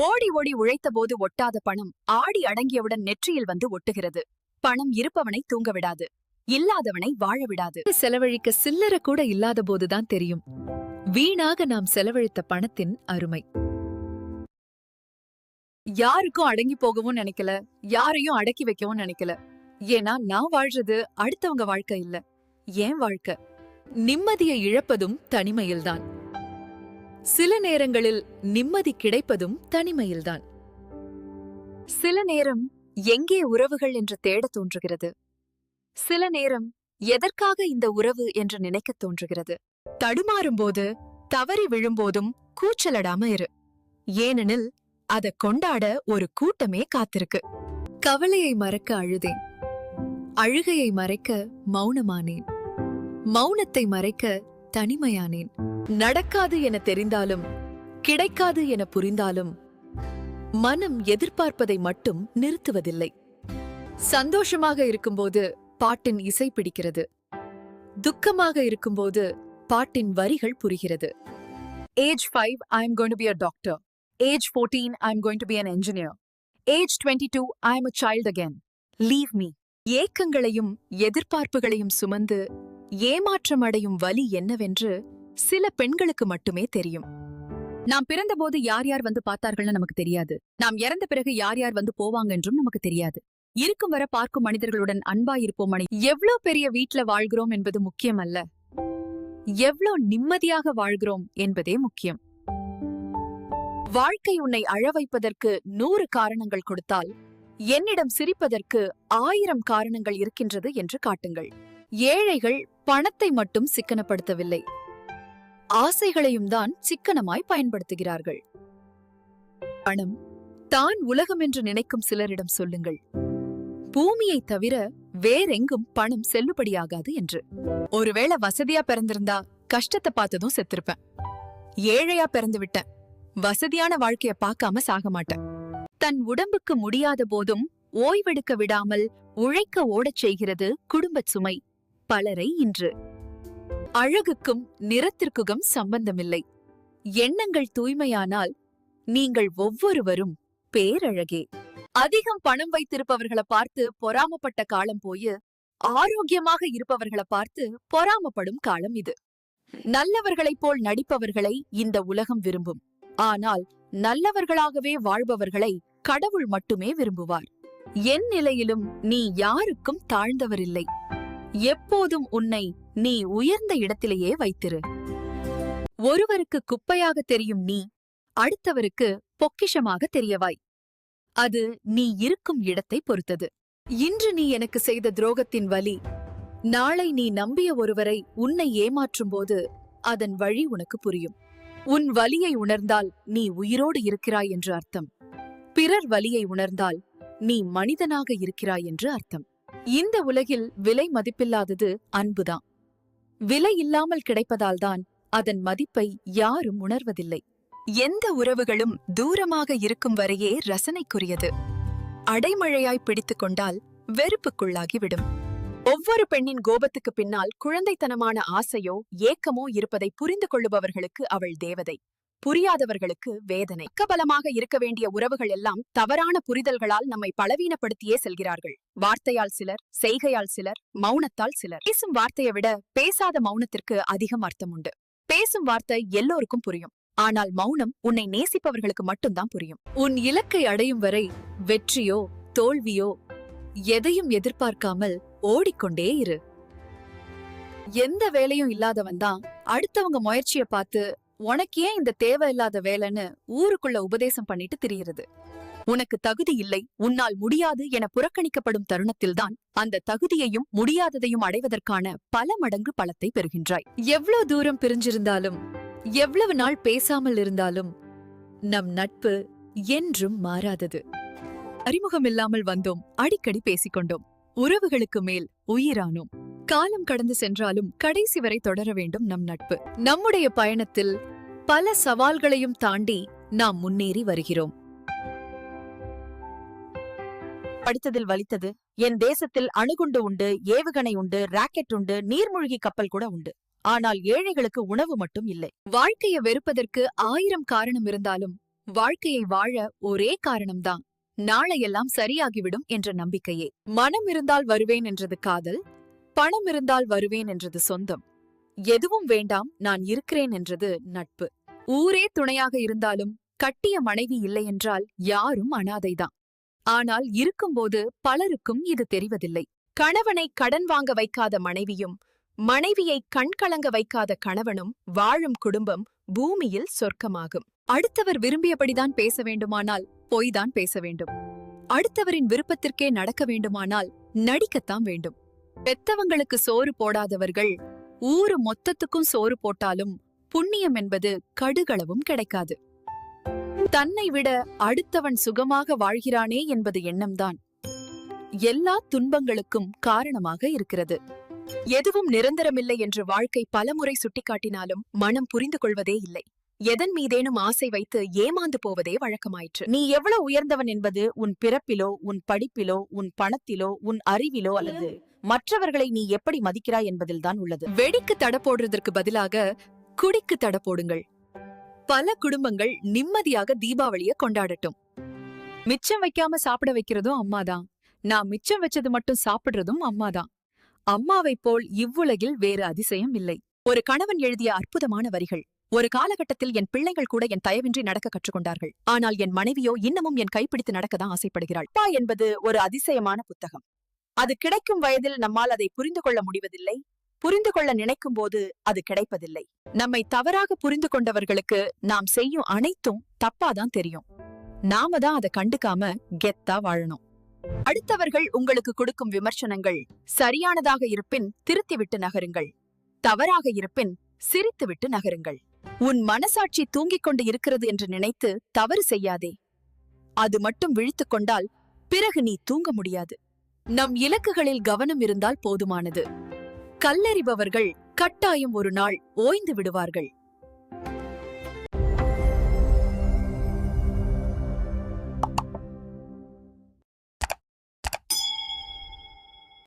ஓடி ஓடி உழைத்த போது ஒட்டாத பணம் ஆடி அடங்கியவுடன் நெற்றியில் வந்து ஒட்டுகிறது. பணம் இருப்பவனை தூங்க விடாது, இல்லாதவனை வாழ விடாது. செலவழிக்க சில்லற கூட இல்லாத போதுதான் தெரியும் வீணாக நாம் செலவழித்த பணத்தின் அருமை. யாருக்கும் அடங்கி போகவும் நினைக்கல, யாரையும் அடக்கி வைக்கவும் நினைக்கல. ஏன்னா நான் வாழ்றது அடுத்தவங்க வாழ்க்கை இல்ல, ஏன் வாழ்க்கை. நிம்மதியை இழப்பதும் தனிமையில்தான். சில நேரங்களில் நிம்மதி கிடைப்பதும் தனிமையில்தான். சில நேரம் எங்கே உறவுகள் என்று தேடத் தோன்றுகிறது. சில நேரம் எதற்காக இந்த உறவு என்று நினைக்கத் தோன்றுகிறது. தடுமாறும்போது, தவறி விழும்போதும் கூச்சலடாம இரு. ஏனெனில் அதை கொண்டாட ஒரு கூட்டமே காத்திருக்கு. கவலையை மறக்க அழுதேன், அழுகையை மறைக்க மௌனமானேன், மௌனத்தை மறைக்க தனிமையானேன். நடக்காது என தெரிந்தாலும், கிடைக்காது என புரிந்தாலும் மனம் எதிர்பார்ப்பதை மட்டும் நிறுத்துவதில்லை. சந்தோஷமாக இருக்கும்போது பாட்டின் இசை பிடிக்கிறது, துக்கமாக இருக்கும்போது பாட்டின் வரிகள் புரிகிறது. Age 5, I am going to be a doctor. Age 14, I am going to be an engineer. Age 22, I am a child again. Leave me. ஏக்கங்களையும் எதிர்பார்ப்புகளையும் சுமந்து ஏமாற்றமடையும் வலி என்னவென்று சில பெண்களுக்கு மட்டுமே தெரியும். நாம் பிறந்தபோது யார் யார் வந்து பார்த்தார்கள்னு நமக்கு தெரியாது. நாம் இறந்த பிறகு யார் யார் வந்து போவாங்க என்றும் நமக்கு தெரியாது. இருக்கும் வர பார்க்கும் மனிதர்களுடன் அன்பாயிருப்போம். எவ்ளோ பெரிய வீட்ல வாழ்கிறோம் என்பது முக்கியம் அல்ல, எவ்ளோ நிம்மதியாக வாழ்கிறோம் என்பதே முக்கியம். வாழ்க்கை உன்னை அழ வைப்பதற்கு 100 காரணங்கள் கொடுத்தால், என்னிடம் சிரிப்பதற்கு 1000 காரணங்கள் இருக்கின்றது என்று காட்டுங்கள். ஏழைகள் பணத்தை மட்டும் சிக்கனப்படுத்தவில்லை, ஆசைகளையும் தான் சிக்கனமாய் பயன்படுத்துகிறார்கள். பணம் தான் உலகம் என்று நினைக்கும் சிலரிடம் சொல்லுங்கள், பூமியை தவிர வேறெங்கும் பணம் செல்லுபடியாகாது என்று. ஒருவேளை வசதியா பிறந்திருந்தா கஷ்டத்தை பார்த்ததும் செத்திருப்பேன். ஏழையா பிறந்து விட்டேன், வசதியான வாழ்க்கைய பார்க்காம சாக மாட்டேன். தன் உடம்புக்கு முடியாத போதும் ஓய்வெடுக்க விடாமல் உழைக்க ஓடச் செய்கிறது குடும்பச் சுமை பலரை இன்று. அழகுக்கும் நிறத்திற்கும் சம்பந்தமில்லை, எண்ணங்கள் தூய்மையானால் நீங்கள் ஒவ்வொருவரும் பேரழகே. அதிகம் பணம் வைத்திருப்பவர்களை பார்த்து பொறாமப்பட்ட காலம் போய் ஆரோக்கியமாக இருப்பவர்களை பார்த்து பொறாமப்படும் காலம் இது. நல்லவர்களைப் போல் நடிப்பவர்களை இந்த உலகம் விரும்பும், ஆனால் நல்லவர்களாகவே வாழ்பவர்களை கடவுள் மட்டுமே விரும்புவார். என் நிலையிலும் நீ யாருக்கும் தாழ்ந்தவரில்லை, எப்போதும் உன்னை நீ உயர்ந்த இடத்திலேயே வைத்திரு. ஒருவருக்கு குப்பையாக தெரியும் நீ அடுத்தவருக்கு பொக்கிஷமாக தெரியவாய். அது நீ இருக்கும் இடத்தை பொறுத்தது. இன்று நீ எனக்கு செய்த துரோகத்தின் வலி, நாளை நீ நம்பிய ஒருவரை உன்னை ஏமாற்றும் போது அதன் வழி உனக்கு புரியும். உன் வலியை உணர்ந்தால் நீ உயிரோடு இருக்கிறாய் என்று அர்த்தம். பிறர் வலியை உணர்ந்தால் நீ மனிதனாக இருக்கிறாய் என்று அர்த்தம். இந்த உலகில் விலை மதிப்பில்லாதது அன்புதான். விலை இல்லாமல் கிடைப்பதால்தான் அதன் மதிப்பை யாரும் உணர்வதில்லை. எந்த உறவுகளும் தூரமாக இருக்கும் வரையே ரசனைக்குரியது. அடைமழையாய் பிடித்துக் கொண்டால் வெறுப்புக்குள்ளாகிவிடும். ஒவ்வொரு பெண்ணின் கோபத்துக்கு பின்னால் குழந்தைத்தனமான ஆசையோ ஏக்கமோ இருப்பதை புரிந்து கொள்ளுபவர்களுக்கு அவள் தேவதை, புரியாதவர்களுக்கு வேதனை. பக்கபலமாக இருக்க வேண்டிய உறவுகள் எல்லாம் தவறான புரிதல்களால் நம்மை பலவீனப்படுத்தியே செல்கிறார்கள். வார்த்தையால் சிலர், செய்கையால் சிலர், மௌனத்தால் சிலர். பேசும் வார்த்தையை விட பேசாத மௌனத்திற்கு அதிகம் அர்த்தம் உண்டு. பேசும் வார்த்தை எல்லோருக்கும் புரியும், ஆனால் மௌனம் உன்னை நேசிப்பவர்களுக்கு மட்டும்தான் புரியும். உன் இலக்கை அடையும் வரை வெற்றியோ தோல்வியோ எதையும் எதிர்பார்க்காமல் ஓடிக்கொண்டே இரு. எந்த வேலையும் இல்லாதவன் தான் அடுத்தவங்க முயற்சியை பார்த்து உனக்கு ஏன் இந்த தேவையில்லாத வேலைன்னு ஊருக்குள்ள உபதேசம் பண்ணிட்டு திரிகிறது. உனக்கு தகுதி இல்லை, உன்னால் முடியாது என புறக்கணிக்கப்படும் தருணத்தில்தான் அந்த தகுதியையும் முடியாததையும் அடைவதற்கான பல மடங்கு பலத்தை பெறுகின்றாய். எவ்வளவு தூரம் பிரிஞ்சிருந்தாலும், எவ்வளவு நாள் பேசாமல் இருந்தாலும் நம் நட்பு என்றும் மாறாதது. அறிமுகமில்லாமல் வந்தோம், அடிக்கடி பேசிக்கொண்டோம், உறவுகளுக்கு மேல் உயிரானோம். காலம் கடந்து சென்றாலும் கடைசி வரை தொடர வேண்டும் நம் நட்பு. நம்முடைய பயணத்தில் பல சவால்களையும் தாண்டி நாம் முன்னேறி வருகிறோம். படித்ததில் வலித்தது, என் தேசத்தில் அணுகுண்டு உண்டு, ஏவுகணை உண்டு, ராக்கெட் உண்டு, நீர்மூழ்கி கப்பல் கூட உண்டு. ஆனால் ஏழைகளுக்கு உணவு மட்டும் இல்லை. வாழ்க்கையை வெறுப்பதற்கு 1000 காரணம் இருந்தாலும் வாழ்க்கையை வாழ ஒரே காரணம்தான், நாளையெல்லாம் சரியாகிவிடும் என்ற நம்பிக்கையே. மனம் இருந்தால் வருவேன் என்றது காதல், பணம் இருந்தால் வருவேன் என்றது சொந்தம், எதுவும் வேண்டாம் நான் இருக்கிறேன் என்றது நட்பு. ஊரே துணையாக இருந்தாலும் கட்டிய மனைவி இல்லையென்றால் யாரும் அனாதைதான். ஆனால் இருக்கும்போது பலருக்கும் இது தெரிவதில்லை. கணவனை கடன் வாங்க வைக்காத மனைவியும், மனைவியை கண்கலங்க வைக்காத கணவனும் வாழும் குடும்பம் பூமியில் சொர்க்கமாகும். அடுத்தவர் விரும்பியபடிதான் பேச வேண்டுமானால் பொய்தான் பேச வேண்டும். அடுத்தவரின் விருப்பத்திற்கே நடக்க வேண்டுமானால் நடிக்கத்தான் வேண்டும். பெத்தவங்களுக்கு சோறு போடாதவர்கள் ஊரு மொத்தத்துக்கும் சோறு போட்டாலும் புண்ணியம் என்பது கடுகளவும் கிடைக்காது. தன்னை விட அடுத்தவன் சுகமாக வாழ்கிறானே என்பது எண்ணம்தான் எல்லா துன்பங்களுக்கும் காரணமாக இருக்கிறது. எதுவும் நிரந்தரமில்லை என்று வாழ்க்கை பலமுறை சுட்டிக்காட்டினாலும் மனம் புரிந்து கொள்வதே இல்லை. எதன் மீதேனும் ஆசை வைத்து ஏமாந்து போவதே வழக்கமாயிற்று. நீ எவ்வளவு உயர்ந்தவன் என்பது உன் பிறப்பிலோ, உன் படிப்பிலோ, உன் பணத்திலோ, உன் அறிவிலோ அல்லது மற்றவர்களை நீ எப்படி மதிக்கிறாய் என்பதில்தான் உள்ளது. வெடிக்கு தட போடுறதற்கு பதிலாக குடிக்கு தட போடுங்கள். பல குடும்பங்கள் நிம்மதியாக தீபாவளிய கொண்டாடட்டும். மிச்சம் வைக்காம சாப்பிட வைக்கிறதும் அம்மாதான். நான் மிச்சம் வச்சது மட்டும் சாப்பிடுறதும் அம்மாதான். அம்மாவைப் போல் இவ்வுலகில் வேறு அதிசயம் இல்லை. ஒரு கணவன் எழுதிய அற்புதமான வரிகள். ஒரு காலகட்டத்தில் என் பிள்ளைகள் கூட என் தயவின்றி நடக்க கற்றுக்கொண்டார்கள். ஆனால் என் மனைவியோ இன்னமும் என் கைப்பிடித்து நடக்கதான் ஆசைப்படுகிறாள். அப்பா என்பது ஒரு அதிசயமான புத்தகம். அது கிடைக்கும் வயதில் நம்மால் அதை புரிந்து கொள்ள முடிவதில்லை. புரிந்து கொள்ள நினைக்கும் போது அது கிடைப்பதில்லை. நம்மை தவறாக புரிந்து கொண்டவர்களுக்கு நாம் செய்யும் அனைத்தும் தப்பாதான் தெரியும். நாம தான் அதை கண்டுக்காம கெத்தா வாழணும். அடுத்தவர்கள் உங்களுக்கு கொடுக்கும் விமர்சனங்கள் சரியானதாக இருப்பின் திருத்திவிட்டு நகருங்கள். தவறாக இருப்பின் சிரித்துவிட்டு நகருங்கள். உன் மனசாட்சி தூங்கிக் கொண்டு இருக்கிறது என்று நினைத்து தவறு செய்யாதே. அது மட்டும் விழித்துக் கொண்டால் பிறகு நீ தூங்க முடியாது. நம் இலக்குகளில் கவனம் இருந்தால் போதுமானது. கல்லெறிபவர்கள் கட்டாயம் ஒரு நாள் ஓய்ந்து விடுவார்கள்.